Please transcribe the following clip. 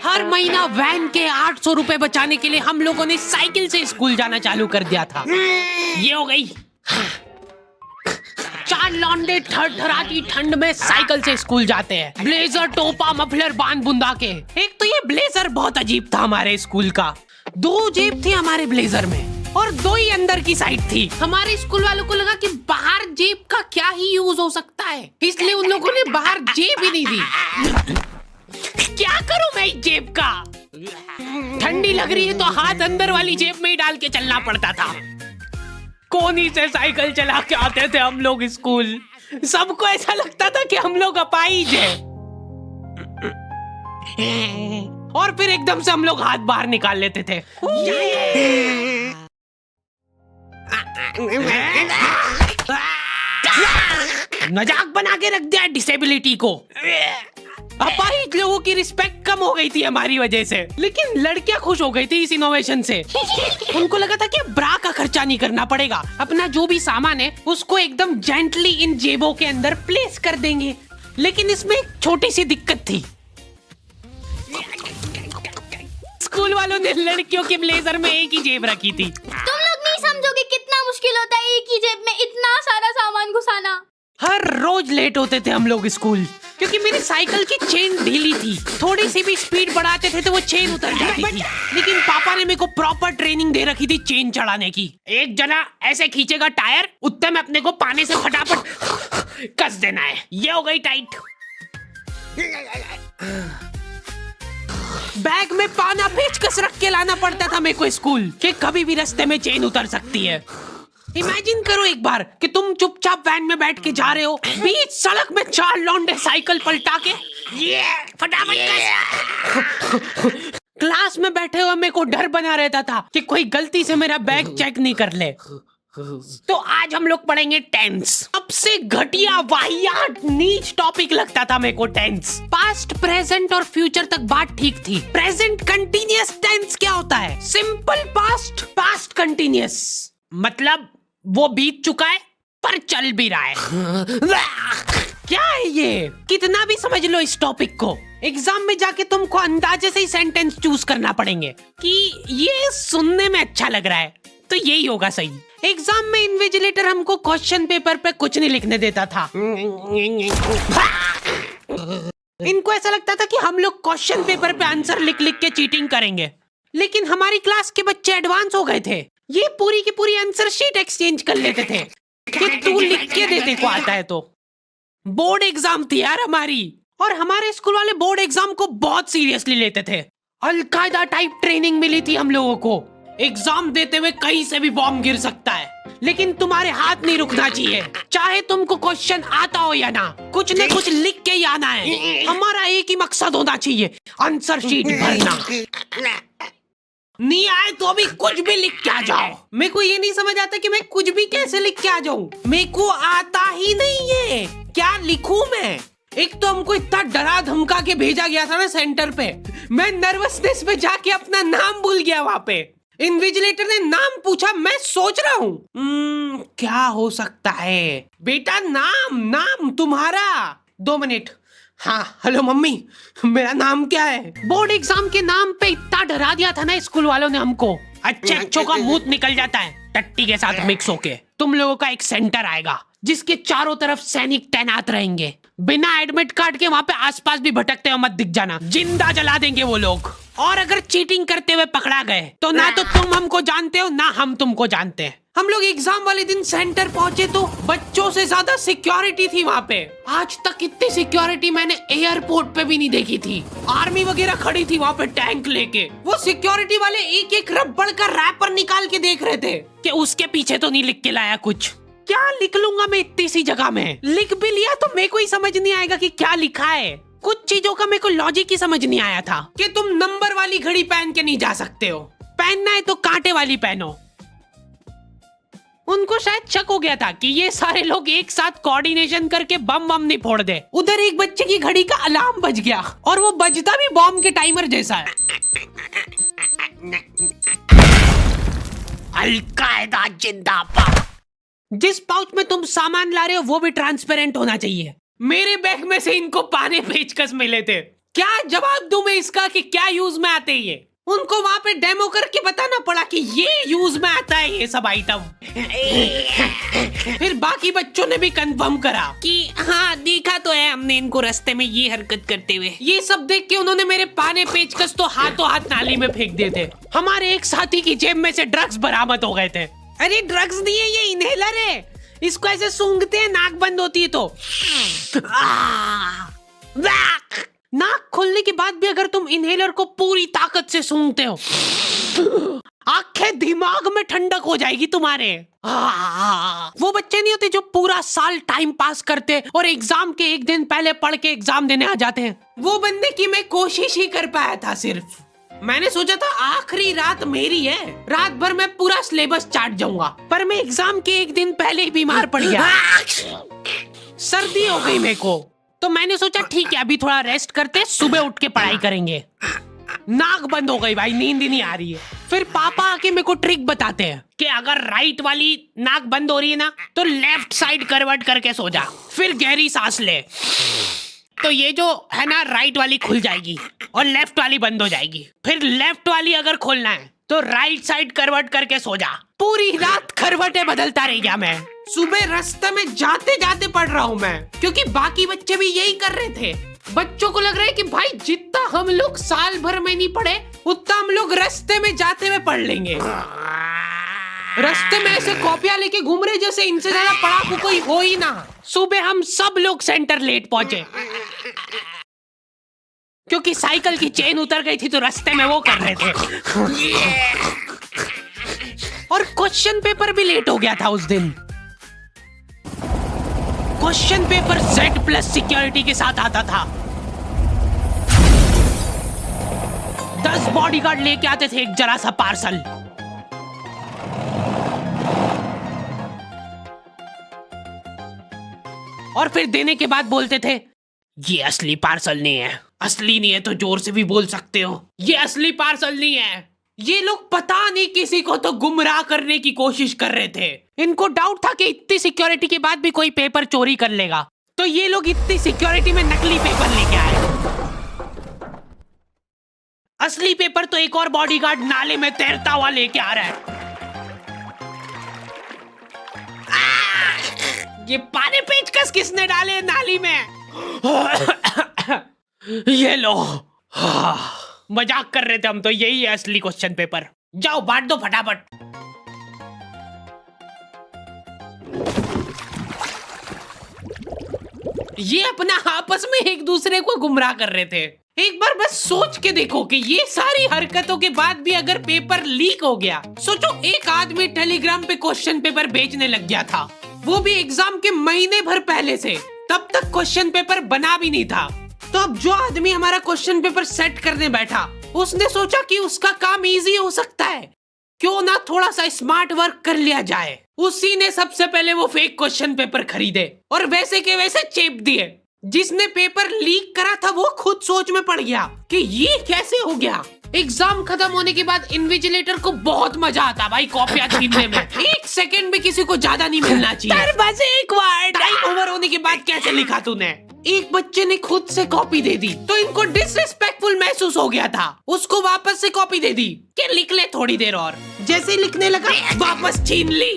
हर महीना वैन के 800 रुपए बचाने के लिए हम लोगों ने साइकिल से स्कूल जाना चालू कर दिया था। ये हो गई। 4 लौंडे थरथराती ठंड में साइकिल से स्कूल जाते हैं, ब्लेजर, टोपा, मफलर बांध बुंदा के। एक तो ये ब्लेजर बहुत अजीब था हमारे स्कूल का। 2 जेब थी हमारे ब्लेजर में और 2 ही अंदर की साइड थी। हमारे स्कूल वालों को लगा कि बाहर जेब का क्या ही यूज हो सकता है, इसलिए उन लोगों ने बाहर जेब ही नहीं दी। क्या करूं मैं इस जेब का? ठंडी लग रही है तो हाथ अंदर वाली जेब में ही डाल के चलना पड़ता था। कोनी से साइकिल चला के आते थे हम लोग स्कूल। सबको ऐसा लगता था कि हम लोग अपाहिज हैं। और फिर एकदम से हम लोग हाथ बाहर निकाल लेते थे। मजाक बना के रख दिया डिसेबिलिटी को। अपाहिज लोगों की रिस्पेक्ट कम हो गई थी हमारी वजह से, लेकिन लड़कियां खुश हो गई थी इस इनोवेशन से। उनको लगा था कि ब्रा का खर्चा नहीं करना पड़ेगा, अपना जो भी सामान है उसको एकदम जेंटली इन जेबों के अंदर प्लेस कर देंगे। लेकिन इसमें एक छोटी सी दिक्कत थी। स्कूल वालों ने लड़कियों के ब्लेजर में एक ही जेब रखी थी। तुम लोग नहीं समझोगे कितना मुश्किल होता है एक ही जेब में इतना सारा सामान घुसाना। हर रोज लेट होते थे हम लोग स्कूल, क्योंकि मेरी साइकिल की चेन ढीली थी। थोड़ी सी भी स्पीड बढ़ाते थे तो वो चेन उतर जाती थी। लेकिन पापा ने मेरे को प्रॉपर ट्रेनिंग दे रखी थी चेन चढ़ाने की। एक जना ऐसे खींचेगा टायर, उतने में अपने को पानी से फटाफट कस देना है। ये हो गई टाइट। बैग में पाना पेचकस रख के लाना पड़ता था मेरे को स्कूल, कि कभी भी रास्ते में चेन उतर सकती है। इमेजिन करो एक बार कि तुम चुपचाप वैन में बैठ के जा रहे हो, बीच सड़क में 4 लौंडे साइकिल पलटा के ये फटाफट क्लास में बैठे हुए मेरे को डर बना रहता था कि कोई गलती से मेरा बैग चेक नहीं कर ले। तो आज हम लोग पढ़ेंगे टेंस। सबसे घटिया, वाहियात, नीच टॉपिक लगता था मेरे को टेंस। पास्ट, प्रेजेंट और फ्यूचर तक बात ठीक थी। प्रेजेंट कंटिन्यूअस टेंस क्या होता है? सिंपल पास्ट, पास्ट कंटिन्यूअस, मतलब वो बीत चुका है पर चल भी रहा है। क्या है ये? कितना भी समझ लो इस टॉपिक को, एग्जाम में जाके तुमको अंदाजे से ही सेंटेंस चूज करना पड़ेंगे कि ये सुनने में अच्छा लग रहा है तो यही होगा सही। एग्जाम में इन्विजिलेटर हमको क्वेश्चन पेपर पे कुछ नहीं लिखने देता था। इनको ऐसा लगता था कि हम लोग क्वेश्चन पेपर पे आंसर लिख लिख के चीटिंग करेंगे। लेकिन हमारी क्लास के बच्चे एडवांस हो गए थे, ये पूरी की पूरी आंसर शीट एक्सचेंज कर लेते थे कि तू लिख के दे, को आता है तो। बोर्ड एग्जाम थी यार हमारी, और हमारे स्कूल वाले बोर्ड एग्जाम को बहुत सीरियसली लेते थे। अलकायदा टाइप ट्रेनिंग मिली थी हम लोगों को। एग्जाम देते हुए कहीं से भी बॉम्ब गिर सकता है, लेकिन तुम्हारे हाथ नहीं रुकना चाहिए, चाहे तुमको क्वेश्चन आता हो या ना, कुछ न कुछ लिख के ही आना है। हमारा एक ही मकसद होना चाहिए, आंसर शीट भरना। नहीं आए तो अभी कुछ भी लिख के आ जाओ। मेरे को ये नहीं समझ आता कि मैं कुछ भी कैसे लिख के आ जाऊं, मेरे को आता ही नहीं है, क्या लिखूं मैं? एक तो हमको इतना डरा धमका के भेजा गया था ना सेंटर पे, मैं नर्वसनेस में जाके अपना नाम भूल गया वहां पे। इन्विजिलेटर ने नाम पूछा, मैं सोच रहा हूँ क्या हो सकता है। बेटा नाम तुम्हारा। 2 मिनट। हाँ हेलो मम्मी, मेरा नाम क्या है? बोर्ड एग्जाम के नाम पे इतना डरा दिया था ना स्कूल वालों ने हमको, अच्छों का मुंह निकल जाता है टट्टी के साथ मिक्स होके। तुम लोगों का एक सेंटर आएगा जिसके चारों तरफ सैनिक तैनात रहेंगे। बिना एडमिट कार्ड के वहाँ पे आसपास भी भटकते हुए मत दिख जाना, जिंदा जला देंगे वो लोग। और अगर चीटिंग करते हुए पकड़ा गए तो ना तो तुम हमको जानते हो ना हम तुमको जानते हैं। हम लोग एग्जाम वाले दिन सेंटर पहुंचे तो बच्चों से ज्यादा सिक्योरिटी थी वहाँ पे। आज तक इतनी सिक्योरिटी मैंने एयरपोर्ट पे भी नहीं देखी थी। आर्मी वगैरह खड़ी थी वहाँ पे टैंक लेके। वो सिक्योरिटी वाले एक एक रबड़ का रैपर निकाल के देख रहे थे कि उसके पीछे तो नहीं लिख के लाया कुछ। क्या लिख लूंगा मैं इतनी सी जगह में? लिख भी लिया तो मेरे को ही समझ नहीं आएगा कि क्या लिखा है। कुछ चीजों का मेरे को लॉजिक ही समझ नहीं आया था कि तुम नंबर वाली घड़ी पहन के नहीं जा सकते हो, पहनना है तो कांटे वाली पहनो। उनको शायद शक हो गया था कि ये सारे लोग एक साथ कोऑर्डिनेशन करके बम नहीं फोड़ दे। उधर एक बच्चे की घड़ी का अलार्म बज गया और वो बजता भी बॉम्ब के टाइमर जैसा है। अलकायदा जिंदाबाद। जिस पाउच में तुम सामान ला रहे हो वो भी ट्रांसपेरेंट होना चाहिए। मेरे बैग में से इनको पाने पेचकस मिले थे, क्या जवाब दूं मैं इसका कि क्या यूज में आते हैं ये? उनको वहाँ पे डेमो करके बताना पड़ा कि ये यूज में आता है ये सब आइटम। फिर बाकी बच्चों ने भी कंफर्म करा कि हाँ देखा तो है हमने इनको रास्ते में ये हरकत करते हुए। ये सब देख के उन्होंने मेरे पाने पेचकस तो हाथों हाथ नाली में फेंक दिए थे। हमारे एक साथी की जेब में से ड्रग्स बरामद हो गए थे। अरे ड्रग्स नहीं है, ये इनहेलर है। इसको ऐसे सूंघते हैं, नाक बंद होती है तो नाक खोलने के बाद भी अगर तुम इनहेलर को पूरी ताकत से सूंघते हो, आंखें दिमाग में ठंडक हो जाएगी तुम्हारे। वो बच्चे नहीं होते जो पूरा साल टाइम पास करते और एग्जाम के एक दिन पहले पढ़ के एग्जाम देने आ जाते हैं। वो बनने की मैं कोशिश ही कर पाया था सिर्फ। मैंने सोचा था आखिरी रात मेरी है, रात भर मैं पूरा सिलेबस चाट जाऊंगा, पर मैं एग्जाम के एक दिन पहले ही बीमार पड़ गया। सर्दी हो गई मेरे को, तो मैंने सोचा ठीक है अभी थोड़ा रेस्ट करते, सुबह उठ के पढ़ाई करेंगे। नाक बंद हो गई भाई, नींद ही नहीं आ रही है। फिर पापा आके मेरे को ट्रिक बताते हैं कि अगर राइट वाली नाक बंद हो रही है ना तो लेफ्ट साइड करवट करके सो जा, फिर गहरी सांस ले, तो ये जो है ना राइट वाली खुल जाएगी और लेफ्ट वाली बंद हो जाएगी। फिर लेफ्ट वाली अगर खोलना है तो राइट साइड करवट करके सो जा। पूरी रात करवटें बदलता रह गया मैं। सुबह रास्ते में जाते जाते पढ़ रहा हूँ मैं, क्योंकि बाकी बच्चे भी यही कर रहे थे। बच्चों को लग रहा है कि भाई जितना हम लोग साल भर में नहीं पढ़े उतना हम लोग रास्ते में जाते हुए पढ़ लेंगे। रास्ते में ऐसे कॉपियां लेके घूम रहे जैसे इनसे ज्यादा पढ़ाकू कोई हो ही ना। सुबह हम सब लोग सेंटर लेट पहुंचे क्योंकि साइकिल की चेन उतर गई थी, तो रास्ते में वो कर रहे थे। और क्वेश्चन पेपर भी लेट हो गया था उस दिन। क्वेश्चन पेपर Z+ सिक्योरिटी के साथ आता था। 10 बॉडीगार्ड लेके आते थे एक जरा सा पार्सल। और फिर देने के बाद बोलते थे ये असली पार्सल नहीं है। असली नहीं है तो जोर से भी बोल सकते हो, ये असली पार्सल नहीं है। ये लोग पता नहीं किसी को तो गुमराह करने की कोशिश कर रहे थे। इनको डाउट था कि इतनी सिक्योरिटी के बाद भी कोई पेपर चोरी कर लेगा, तो ये लोग इतनी सिक्योरिटी में नकली पेपर लेके आए। असली पेपर तो एक और बॉडीगार्ड नाले में तैरता हुआ लेके आ रहा है। ये पाने पेचकस किसने डाले नाली में? ये लो। मजाक कर रहे थे हम तो, यही है असली क्वेश्चन पेपर। जाओ बांट दो फटाफट। ये अपना आपस में एक दूसरे को गुमराह कर रहे थे। एक बार बस सोच के देखो कि ये सारी हरकतों के बाद भी अगर पेपर लीक हो गया, सोचो एक आदमी टेलीग्राम पे क्वेश्चन पेपर बेचने लग गया था, वो भी एग्जाम के महीने भर पहले से, तब तक क्वेश्चन पेपर बना भी नहीं था। तो अब जो आदमी हमारा क्वेश्चन पेपर सेट करने बैठा, उसने सोचा कि उसका काम इजी हो सकता है, क्यों ना थोड़ा सा स्मार्ट वर्क कर लिया जाए। उसी ने सबसे पहले वो फेक क्वेश्चन पेपर खरीदे और वैसे के वैसे चेप दिए। जिसने पेपर लीक करा था वो खुद सोच में पड़ गया कि ये कैसे हो गया। एग्जाम खत्म होने के बाद इन्विजिलेटर को बहुत मजा आता भाई कॉपियां छीनने में। एक सेकंड भी किसी को ज्यादा नहीं मिलना चाहिए। बस एक बार टाइम ओवर होने के बाद कैसे लिखा तूने? एक बच्चे ने खुद से कॉपी दे दी तो इनको डिसरिस्पेक्टफुल महसूस हो गया था। उसको वापस से कॉपी दे दी कि लिख ले थोड़ी देर और। जैसे लिखने लगा वापस छीन ली।